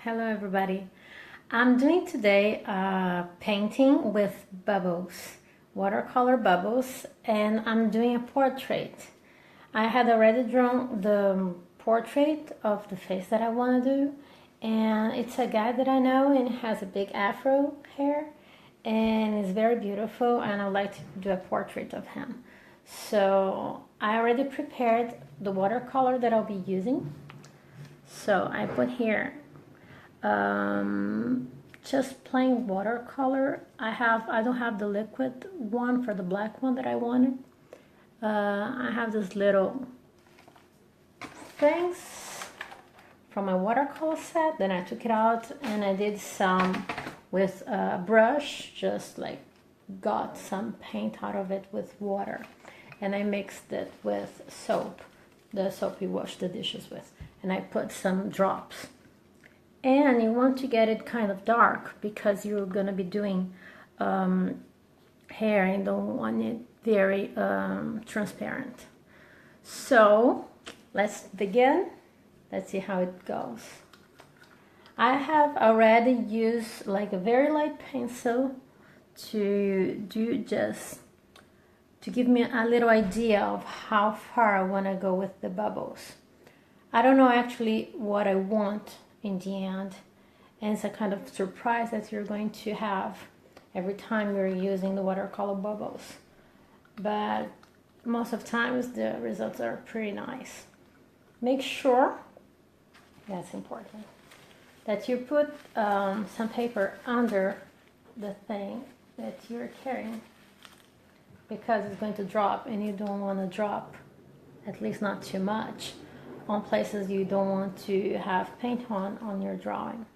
Hello everybody. I'm doing today painting with bubbles, watercolor bubbles, and I'm doing a portrait. I had already drawn the portrait of the face that I want to do, and it's a guy that I know and has a big afro hair and is very beautiful, and I'd like to do a portrait of him. So I already prepared the watercolor that I'll be using. So I put here just plain watercolor. I don't have the liquid one for the black one that I wanted. I have this little things from my watercolor set. Then I took it out and I did some with a brush, just like got some paint out of it with water, and I mixed it with soap, the soap you wash the dishes with, and I put some drops. And you want to get it kind of dark because you're gonna be doing hair and don't want it very transparent. So let's begin. Let's see how it goes. I have already used like a very light pencil to give me a little idea of how far I want to go with the bubbles. I don't know actually what I want in the end, and it's a kind of surprise that you're going to have every time you're using the watercolor bubbles, but most of the times the results are pretty nice. Make sure, that's important, that you put some paper under the thing that you're carrying, because it's going to drop and you don't want to drop, at least not too much, on places you don't want to have paint on your drawing.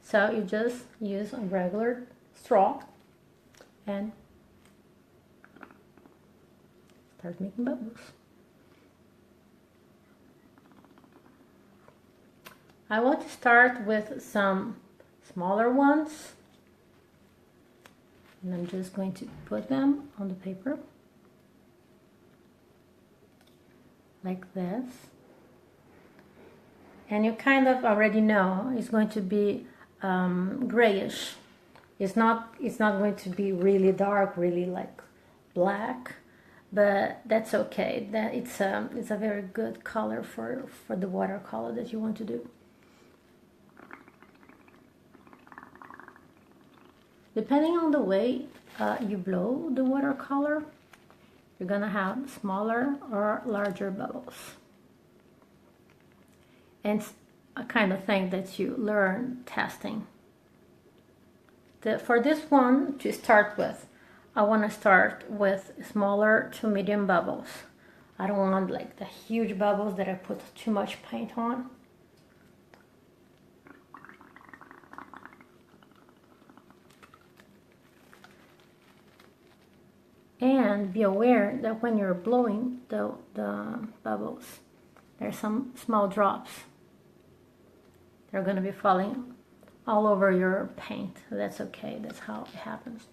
So you just use a regular straw and start making bubbles. I want to start with some smaller ones, and I'm just going to put them on the paper like this. And you kind of already know it's going to be grayish. It's not going to be really dark, really like black, but that's okay. That it's a very good color for the watercolor that you want to do. Depending on the way you blow the watercolor, you're gonna have smaller or larger bubbles. And it's a kind of thing that you learn testing. For this one to start with, I want to start with smaller to medium bubbles. I don't want like the huge bubbles that I put too much paint on. And be aware that when you're blowing the bubbles, there's some small drops. They're going to be falling all over your paint. That's okay. That's how it happens.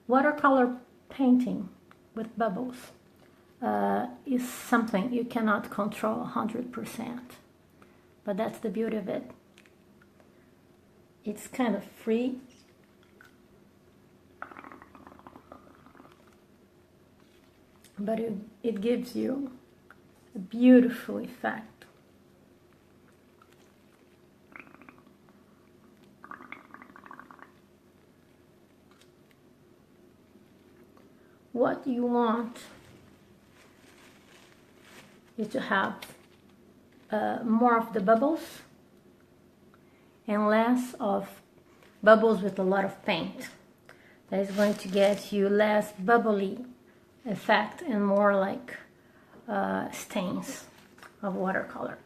Watercolor painting with bubbles is something you cannot control 100%. But that's the beauty of it. It's kind of free. But it gives you a beautiful effect. What you want is to have more of the bubbles and less of bubbles with a lot of paint. That is going to get you less bubbly effect and more like stains of watercolor.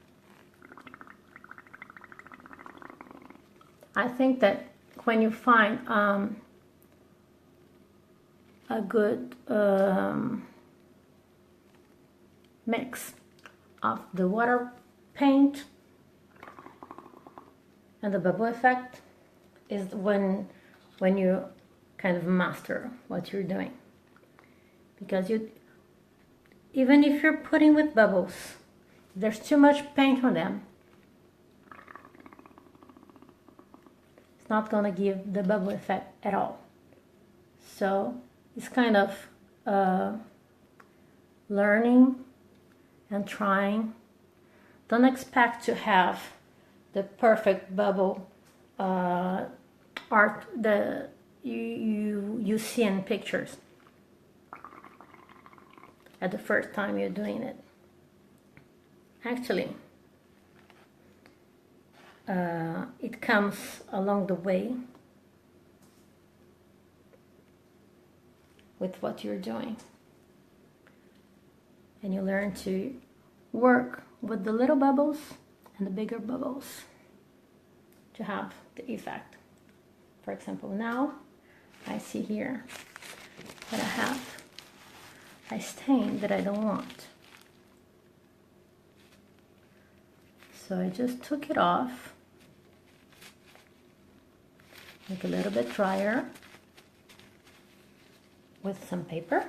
I think that when you find a good mix of the water paint and the bubble effect is when you kind of master what you're doing. Because even if you're putting with bubbles, there's too much paint on them, it's not going to give the bubble effect at all. So it's kind of learning and trying. Don't expect to have the perfect bubble art that you see in pictures at the first time you're doing it. Actually, it comes along the way with what you're doing, and you learn to work with the little bubbles and the bigger bubbles to have the effect. For example, now I see here that I have a stain that I don't want. So I just took it off, make it a little bit drier with some paper.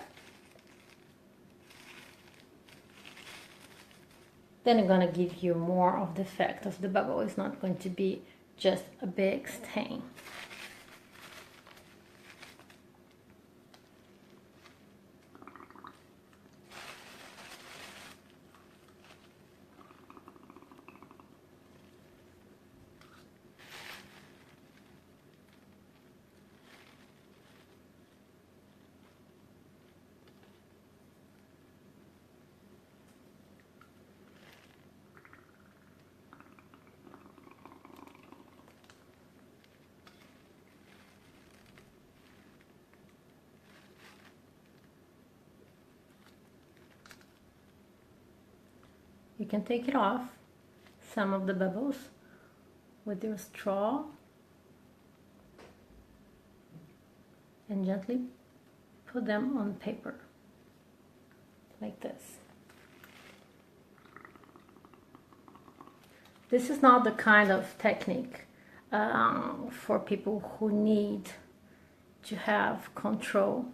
Then I'm going to give you more of the effect of the bubble. It's not going to be just a big stain. You can take it off, some of the bubbles, with your straw and gently put them on paper, like this. This is not the kind of technique for people who need to have control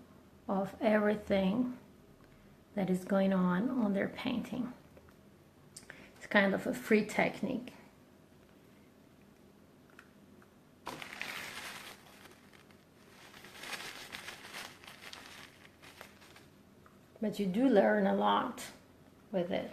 of everything that is going on their painting. It's kind of a free technique. But you do learn a lot with it.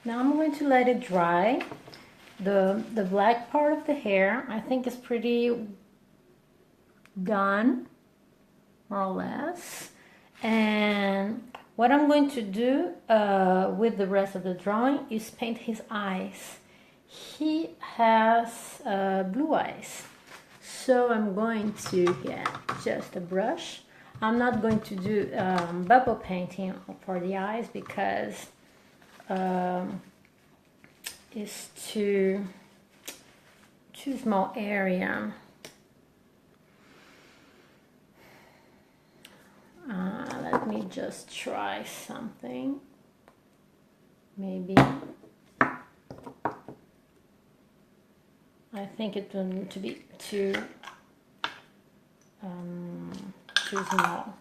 Now I'm going to let it dry. The black part of the hair, I think, is pretty done, more or less. And what I'm going to do with the rest of the drawing is paint his eyes. He has blue eyes, so I'm going to get just a brush. I'm not going to do bubble painting for the eyes because it's too small area. Let me just try something. Maybe. I think it will need to be too small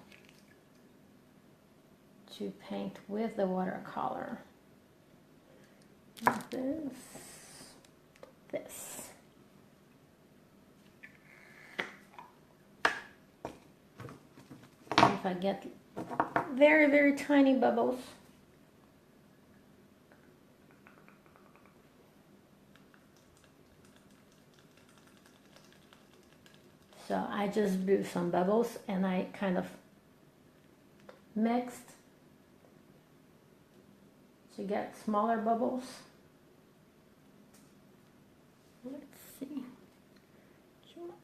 to paint with the watercolor. Like this. If I get very, very tiny bubbles, so I just blew some bubbles and I kind of mixed to get smaller bubbles. Let's see. Too much.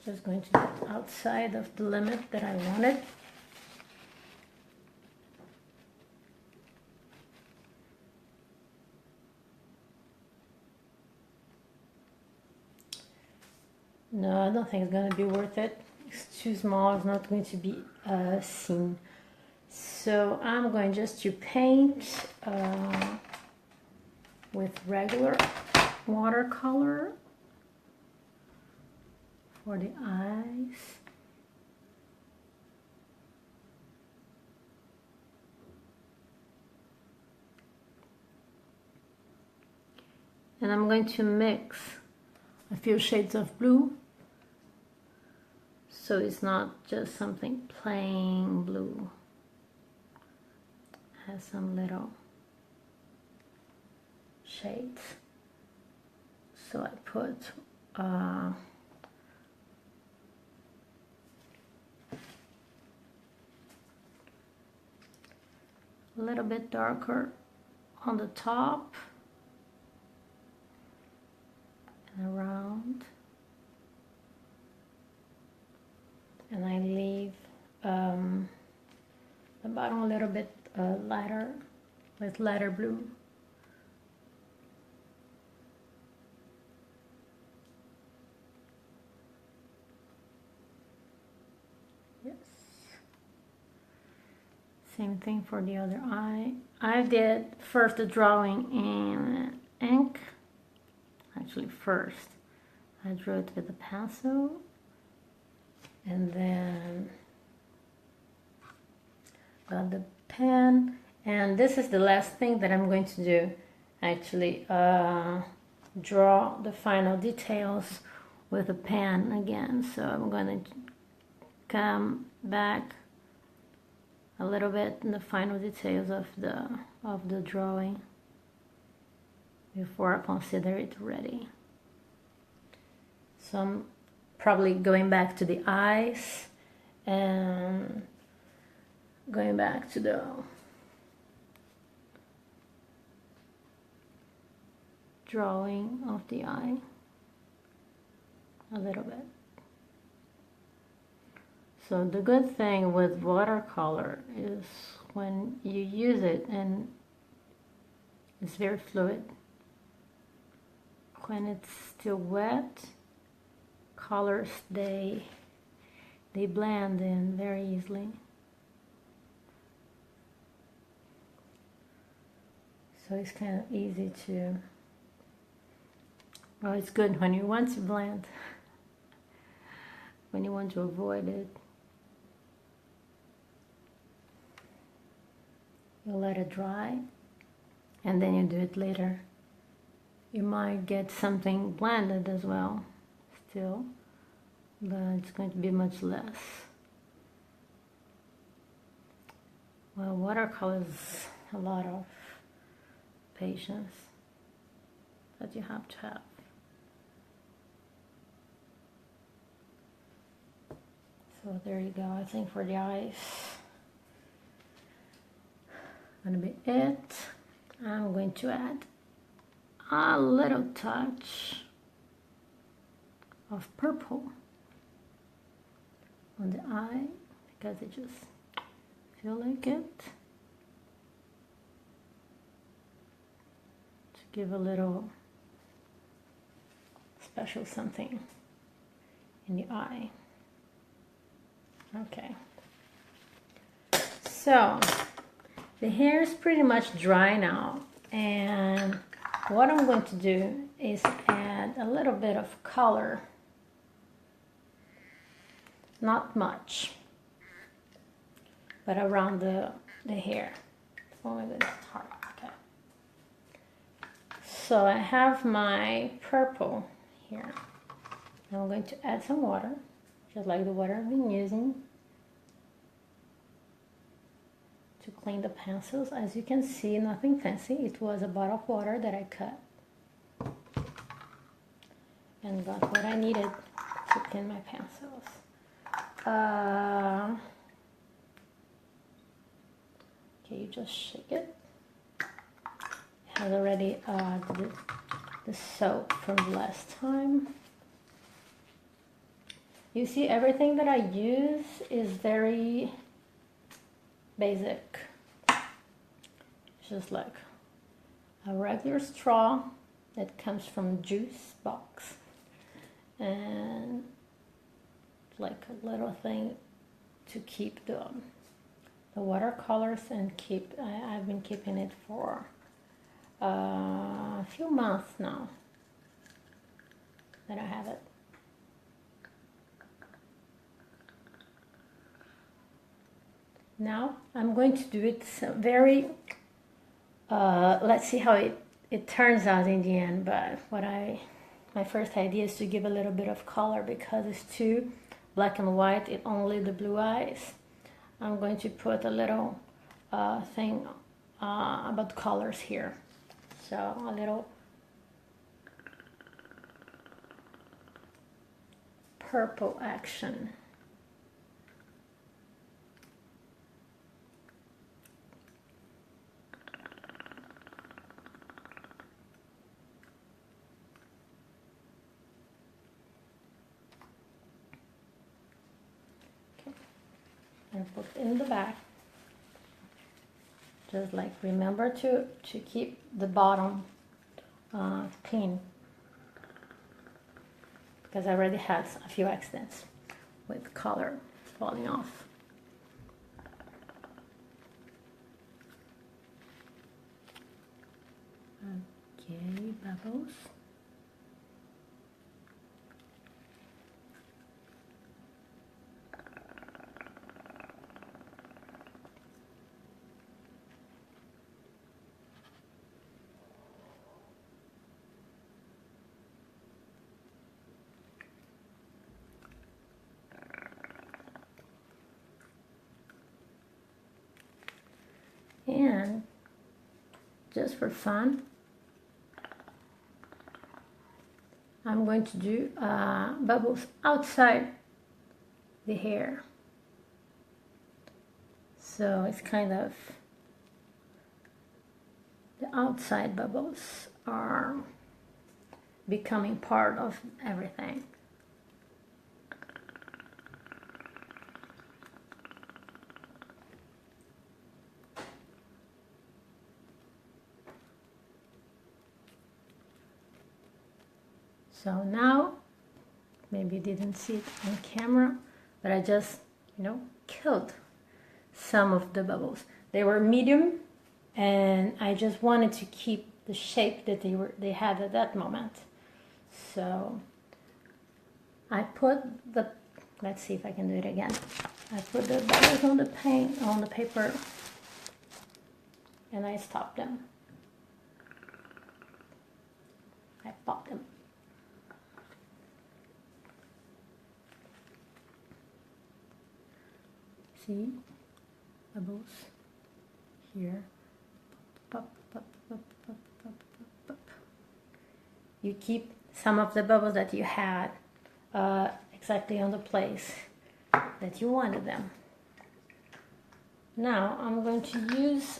Just going to get outside of the limit that I wanted. No, I don't think it's going to be worth it. It's too small, it's not going to be seen. So I'm going just to paint with regular watercolor for the eyes. And I'm going to mix a few shades of blue, so it's not just something plain blue. It has some little shades. So I put a little bit darker on the top and around, and I leave the bottom a little bit lighter with lighter blue. Yes. Same thing for the other eye. I did first the drawing in ink. Actually, first I drew it with a pencil, and then got the pen, and this is the last thing that I'm going to do. Actually, draw the final details with a pen again. So I'm going to come back a little bit in the final details of the drawing before I consider it ready. So I'm probably going back to the eyes and going back to the drawing of the eye a little bit. So the good thing with watercolor is when you use it, and it's very fluid. When it's still wet, colors they blend in very easily. So it's kind of easy to, well, it's good when you want to blend, when you want to avoid it. You let it dry and then you do it later. You might get something blended as well, still, but it's going to be much less. Well, watercolor is a lot of patience that you have to have. So there you go. I think for the eyes, gonna be it. I'm going to add a little touch of purple on the eye because I just feel like it, to give a little special something in the eye. Okay, so the hair is pretty much dry now, and what I'm going to do is add a little bit of color, not much, but around the hair. Oh my goodness, it's hard. Okay. So I have my purple here. I'm going to add some water, just like the water I've been using to clean the pencils. As you can see, nothing fancy. It was a bottle of water that I cut and got what I needed to clean my pencils. Okay, you just shake it. It has already the soap from last time. You see, everything that I use is very basic. Just like a regular straw that comes from juice box, and like a little thing to keep the watercolors and keep. I've been keeping it for a few months now that I have it. Now I'm going to do it very, let's see how it turns out in the end, but my first idea is to give a little bit of color because it's too black and white, it only the blue eyes. I'm going to put a little thing about colors here. So a little purple action. And put in the back. Just like remember to keep the bottom clean, because I already had a few accidents with color falling off. Okay, bubbles. And just for fun, I'm going to do bubbles outside the hair. So it's kind of, the outside bubbles are becoming part of everything. So now, maybe you didn't see it on camera, but I just, killed some of the bubbles. They were medium, and I just wanted to keep the shape that they had at that moment. So I put let's see if I can do it again. I put the bubbles on the paper, and I stopped them. I popped them. See? Bubbles here. Pop, pop, pop, pop, pop, pop, pop. You keep some of the bubbles that you had exactly on the place that you wanted them. Now I'm going to use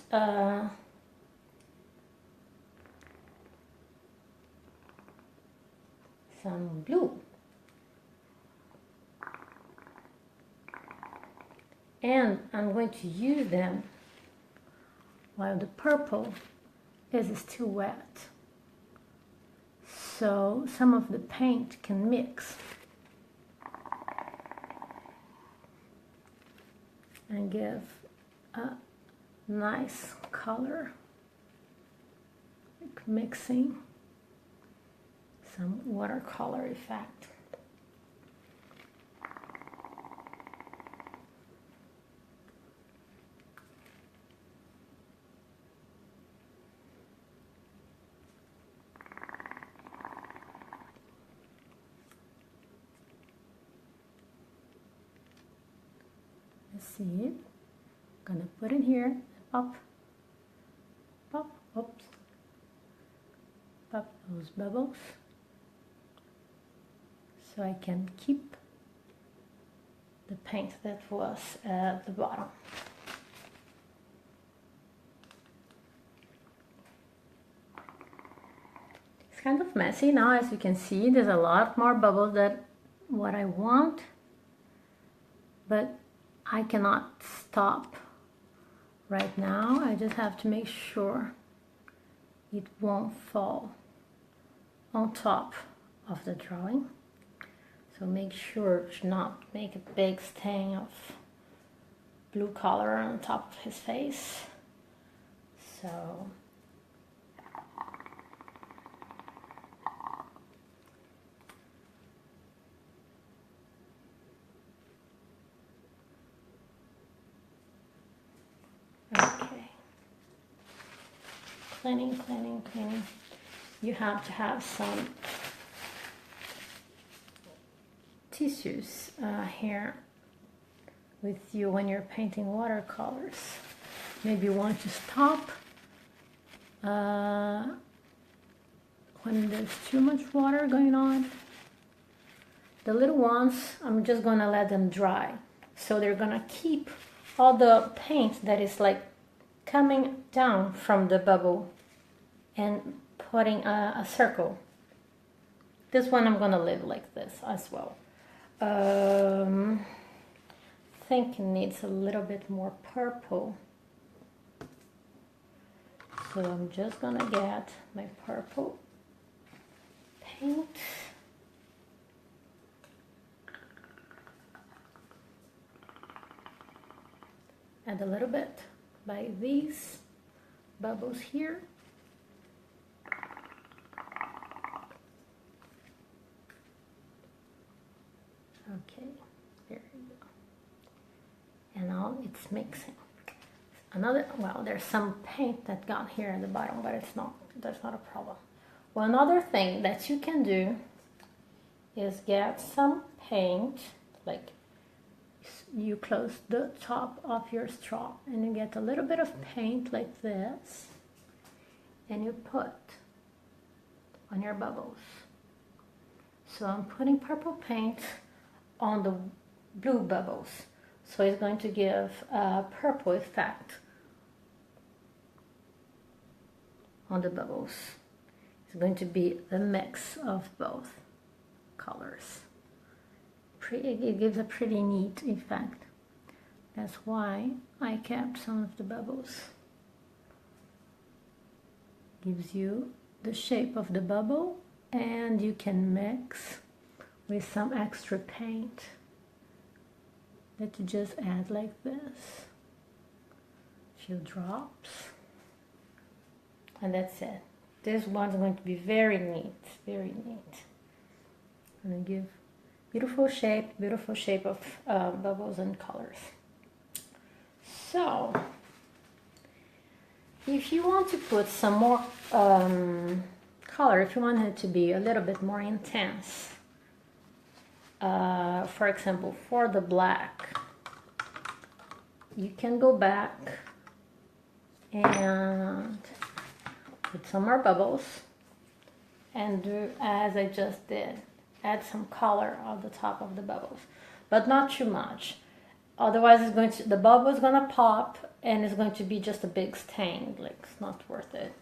some blue. And I'm going to use them while the purple is still wet. So some of the paint can mix and give a nice color, like mixing some watercolor effect. See it? Gonna put it here, pop, pop, oops, pop those bubbles so I can keep the paint that was at the bottom. It's kind of messy now, as you can see. There's a lot more bubbles than what I want, but I cannot stop right now. I just have to make sure it won't fall on top of the drawing. So make sure to not make a big stain of blue color on top of his face. So okay. Cleaning, cleaning, cleaning. You have to have some tissues here with you when you're painting watercolors. Maybe you want to stop when there's too much water going on. The little ones, I'm just gonna let them dry. So they're gonna keep all the paint that is like coming down from the bubble and putting a circle. This one I'm gonna leave like this as well. I think it needs a little bit more purple. So I'm just gonna get my purple paint. Add a little bit by these bubbles here. Okay, there you go. And now it's mixing. Well, there's some paint that got here at the bottom, but that's not a problem. Well, another thing that you can do is get some paint, like you close the top of your straw and you get a little bit of paint like this and you put on your bubbles. So I'm putting purple paint on the blue bubbles, so it's going to give a purple effect on the bubbles. It's going to be the mix of both colors. It gives a pretty neat effect. That's why I kept some of the bubbles. Gives you the shape of the bubble, and you can mix with some extra paint that you just add like this. A few drops. And that's it. This one's going to be very neat, very neat. And give beautiful shape of bubbles and colors. So, if you want to put some more color, if you want it to be a little bit more intense, for example, for the black, you can go back and put some more bubbles and do as I just did. Add some color on the top of the bubbles, but not too much. Otherwise, the bubble is gonna pop and it's going to be just a big stain. Like, it's not worth it.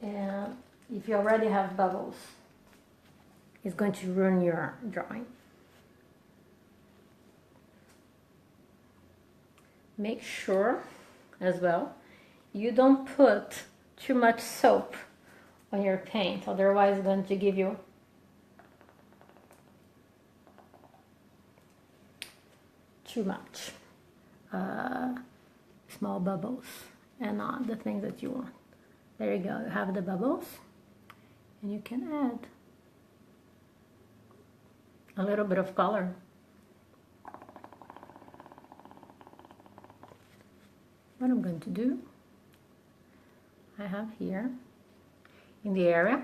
And if you already have bubbles, it's going to ruin your drawing. Make sure as well you don't put too much soap on your paint, otherwise it's going to give you too much small bubbles and not the things that you want. There you go, you have the bubbles, and you can add a little bit of color. What I'm going to do, I have here in the area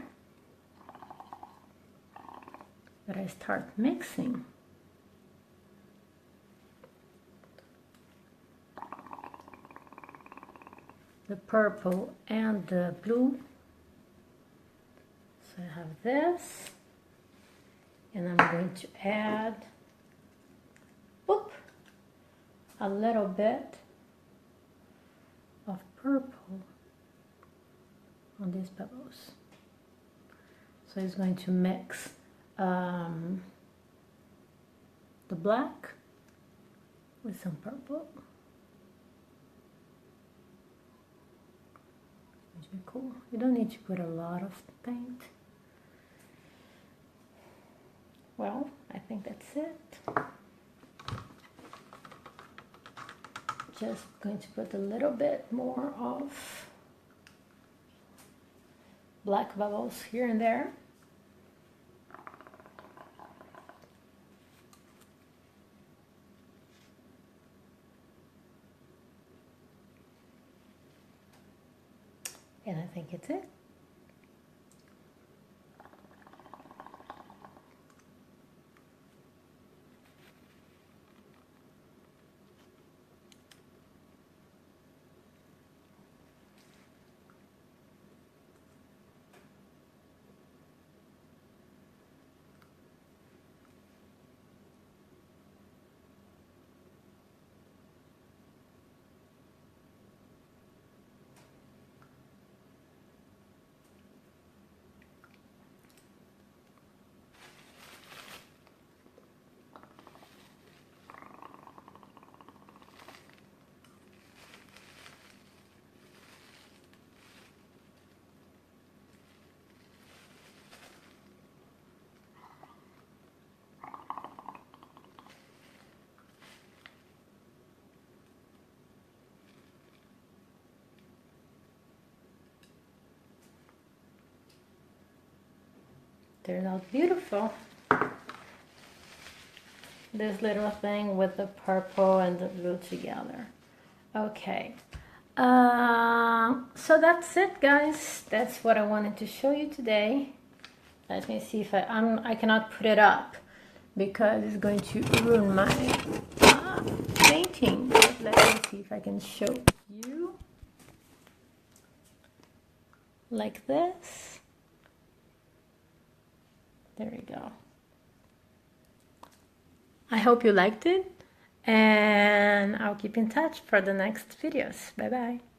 that I start mixing the purple and the blue. So I have this, and I'm going to add a little bit of purple on these bubbles. So it's going to mix the black with some purple. Which is cool. You don't need to put a lot of paint. Well, I think that's it. Just going to put a little bit more of black bubbles here and there. And I think it's it. Turned out beautiful. This little thing with the purple and the blue together. Okay. So that's it, guys. That's what I wanted to show you today. Let me see if I cannot put it up because it's going to ruin my painting. But let me see if I can show you like this. There we go. I hope you liked it, and I'll keep in touch for the next videos. Bye bye.